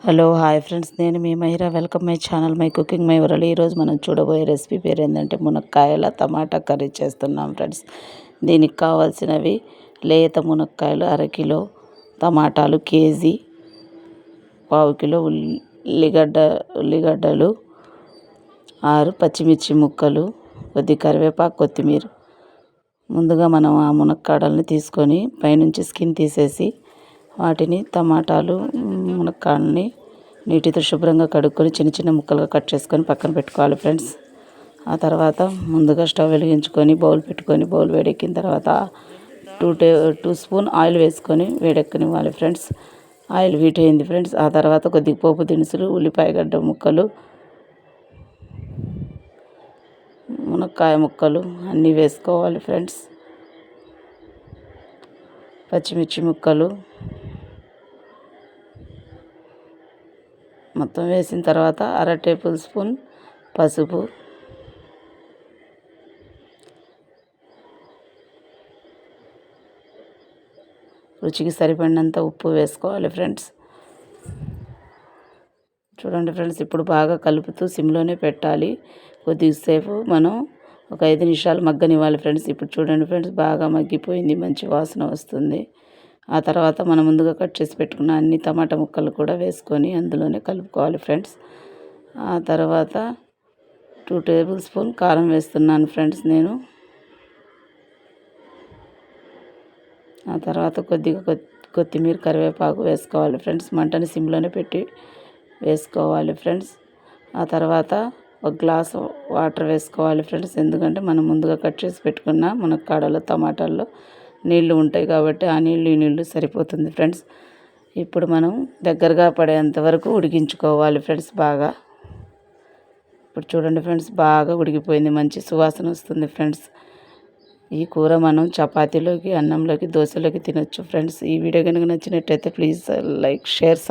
Hello hi friends, నేను మీ Maira. Welcome my channel my cooking my world. ఈరోజు మనం చూడబోయే రెసిపీ పేరు ఏంటంటే మునక్కాయల టమాటా కర్రీ చేస్తున్నాం ఫ్రెండ్స్. దీనికి కావాల్సినవి లేత మునక్కాయలు అరకిలో, టమాటాలు కేజీ, పావు కిలో ఉల్లిగడ్డలు 6 పచ్చిమిర్చి ముక్కలు, కొద్ది కరివేపాకు, కొత్తిమీర. ముందుగా మనం ఆ మునక్కాడల్ని తీసుకొని పైనుంచి స్కిన్ తీసేసి వాటిని టమాటాలు మునక్కాడల్ని నీటితో శుభ్రంగా కడుక్కొని చిన్న చిన్న ముక్కలుగా కట్ చేసుకొని పక్కన పెట్టుకోవాలి ఫ్రెండ్స్. ఆ తర్వాత ముందుగా స్టవ్ వెలిగించుకొని బౌల్ పెట్టుకొని బౌల్ వేడెక్కిన తర్వాత 2 స్పూన్ ఆయిల్ వేసుకొని వేడెక్కనివ్వాలి ఫ్రెండ్స్. ఆయిల్ హీట్ అయింది ఫ్రెండ్స్. ఆ తర్వాత కొద్దిగా పోపు దినుసులు, ఉల్లిపాయగడ్డ ముక్కలు, మునక్కాయ ముక్కలు అన్నీ వేసుకోవాలి ఫ్రెండ్స్. పచ్చిమిర్చి ముక్కలు మొత్తం వేసిన తర్వాత 1/2 టేబుల్ స్పూన్ పసుపు, రుచికి సరిపడినంత ఉప్పు వేసుకోవాలి ఫ్రెండ్స్. చూడండి ఫ్రెండ్స్, ఇప్పుడు బాగా కలుపుతూ సిమ్లోనే పెట్టాలి. కొద్దిసేపు మనం ఒక 5 నిమిషాలు మగ్గనివ్వాలి ఫ్రెండ్స్. ఇప్పుడు చూడండి ఫ్రెండ్స్, బాగా మగ్గిపోయింది, మంచి వాసన వస్తుంది. ఆ తర్వాత మనం ముందుగా కట్ చేసి పెట్టుకున్న అన్ని టమాటా ముక్కలు కూడా వేసుకొని అందులోనే కలుపుకోవాలి ఫ్రెండ్స్. ఆ తర్వాత 2 టేబుల్ స్పూన్ కారం వేస్తున్నాను ఫ్రెండ్స్ నేను. ఆ తర్వాత కొద్దిగా కొత్తిమీర, కరివేపాకు వేసుకోవాలి ఫ్రెండ్స్. మంటని సిమ్లోనే పెట్టి వేసుకోవాలి ఫ్రెండ్స్. ఆ తర్వాత 1 గ్లాసు వాటర్ వేసుకోవాలి ఫ్రెండ్స్. ఎందుకంటే మనం ముందుగా కట్ చేసి పెట్టుకున్న మునక్కాడలో టమాటాల్లో నీళ్లు ఉంటాయి కాబట్టి ఆ నీళ్ళు ఈ నీళ్ళు సరిపోతుంది ఫ్రెండ్స్. ఇప్పుడు మనం దగ్గరగా పడేంత వరకు ఉడికించుకోవాలి ఫ్రెండ్స్ బాగా. ఇప్పుడు చూడండి ఫ్రెండ్స్, బాగా ఉడికిపోయింది, మంచి సువాసన వస్తుంది ఫ్రెండ్స్. ఈ కూర మనం చపాతీలోకి, అన్నంలోకి, దోశలోకి తినొచ్చు ఫ్రెండ్స్. ఈ వీడియో కనుక నచ్చినట్టయితే ప్లీజ్ లైక్, షేర్,